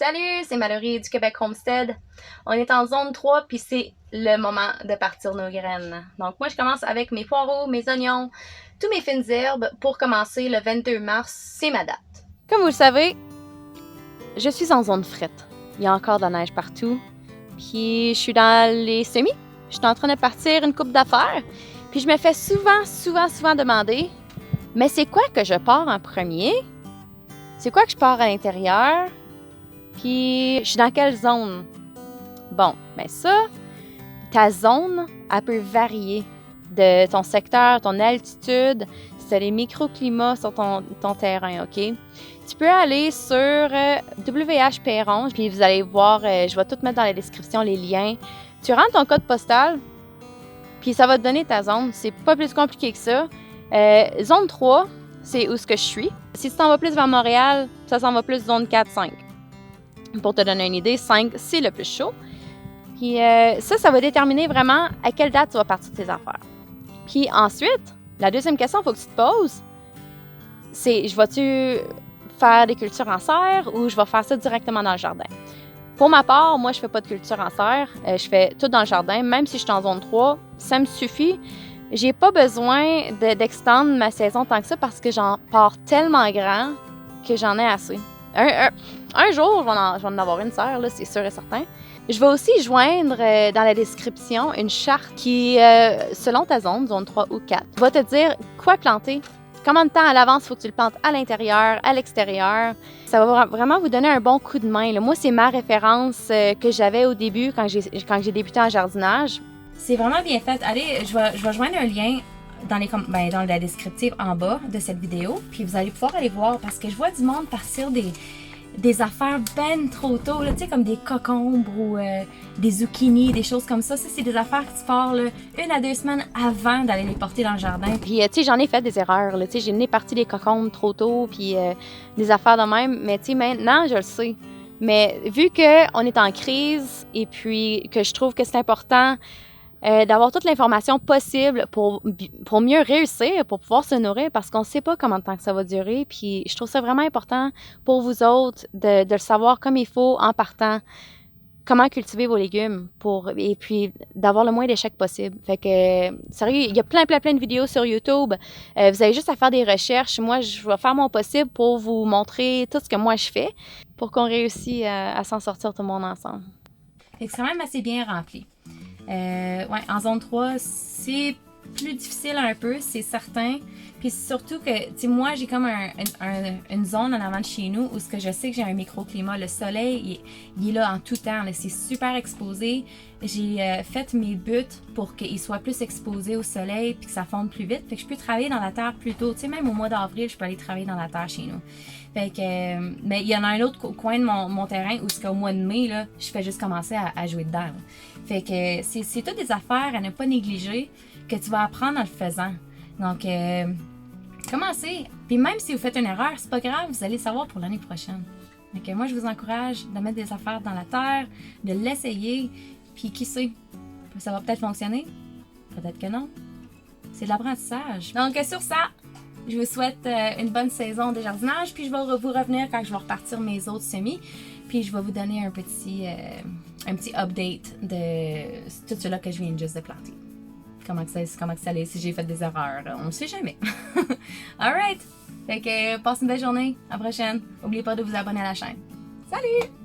Salut, c'est Mallory du Québec Homestead. On est en zone 3 puis c'est le moment de partir nos graines. Donc moi je commence avec mes poireaux, mes oignons, tous mes fines herbes pour commencer le 22 mars, c'est ma date. Comme vous le savez, je suis en zone frette. Il y a encore de la neige partout. Puis je suis dans les semis. Je suis en train de partir une coupe d'affaires. Puis je me fais souvent demander, mais c'est quoi que je pars en premier? C'est quoi que je pars à l'intérieur? Puis, je suis dans quelle zone? Bon, ben ça, ta zone, elle peut varier de ton secteur, ton altitude, si tu as les microclimats sur ton terrain, OK? Tu peux aller sur WH Perron, puis vous allez voir, je vais tout mettre dans la description, les liens. Tu rentres ton code postal, puis ça va te donner ta zone. C'est pas plus compliqué que ça. Zone 3, c'est où ce que je suis. Si tu t'en vas plus vers Montréal, ça s'en va plus zone 4-5. Pour te donner une idée, 5, c'est le plus chaud. Puis ça va déterminer vraiment à quelle date tu vas partir de tes affaires. Puis ensuite, la deuxième question qu'il faut que tu te poses, c'est je vais-tu faire des cultures en serre ou je vais faire ça directement dans le jardin? Pour ma part, moi, je fais pas de culture en serre. Je fais tout dans le jardin. Même si je suis en zone 3, ça me suffit. J'ai pas besoin d'extendre ma saison tant que ça parce que j'en pars tellement grand que j'en ai assez. Un jour, je vais en avoir une serre, là, c'est sûr et certain. Je vais aussi joindre dans la description une charte qui, selon ta zone 3 ou 4, va te dire quoi planter, combien de temps à l'avance il faut que tu le plantes à l'intérieur, à l'extérieur. Ça va vraiment vous donner un bon coup de main, là. Moi, c'est ma référence que j'avais au début quand j'ai débuté en jardinage. C'est vraiment bien fait. Allez, je vais joindre un lien dans la descriptive en bas de cette vidéo, puis vous allez pouvoir aller voir parce que je vois du monde partir des affaires ben trop tôt, tu sais, comme des cocombres ou des zucchini, des choses comme ça. Ça, c'est des affaires que tu pars là, 1 à 2 semaines avant d'aller les porter dans le jardin. Puis, tu sais, j'en ai fait des erreurs, tu sais, j'ai mené parti des cocombres trop tôt, puis des affaires de même, mais tu sais, maintenant, je le sais. Mais vu qu'on est en crise et puis que je trouve que c'est important d'avoir toute l'information possible pour mieux réussir, pour pouvoir se nourrir, parce qu'on ne sait pas combien de temps que ça va durer. Puis je trouve ça vraiment important pour vous autres de le savoir comme il faut en partant, comment cultiver vos légumes et puis d'avoir le moins d'échecs possible. Fait que, sérieux, il y a plein de vidéos sur YouTube. Vous avez juste à faire des recherches. Moi, je vais faire mon possible pour vous montrer tout ce que moi je fais pour qu'on réussisse à s'en sortir tout le monde ensemble. C'est quand même assez bien rempli. Ouais, en zone 3, c'est plus difficile un peu, c'est certain. Puis surtout que, tu sais, moi, j'ai comme une zone en avant de chez nous où ce que je sais que j'ai un microclimat. Le soleil, il est là en tout temps. C'est super exposé. J'ai fait mes buts pour qu'il soit plus exposé au soleil puis que ça fonde plus vite. Fait que je peux travailler dans la terre plus tôt. Tu sais, même au mois d'avril, je peux aller travailler dans la terre chez nous. Fait que, mais il y en a un autre coin de mon terrain où ce qu'au mois de mai, là, je fais juste commencer à jouer dedans. Là. Fait que c'est toutes des affaires à ne pas négliger que tu vas apprendre en le faisant. Donc, commencez. Puis même si vous faites une erreur, c'est pas grave, vous allez savoir pour l'année prochaine. Donc, moi, je vous encourage de mettre des affaires dans la terre, de l'essayer. Puis qui sait, ça va peut-être fonctionner, peut-être que non. C'est de l'apprentissage. Donc, sur ça, je vous souhaite une bonne saison de jardinage. Puis je vais vous revenir quand je vais repartir mes autres semis. Puis je vais vous donner un petit update de tout cela que je viens juste de planter. Comment que ça allait, si j'ai fait des erreurs. On ne sait jamais. Alright! Fait que passe une belle journée. À la prochaine. N'oubliez pas de vous abonner à la chaîne. Salut!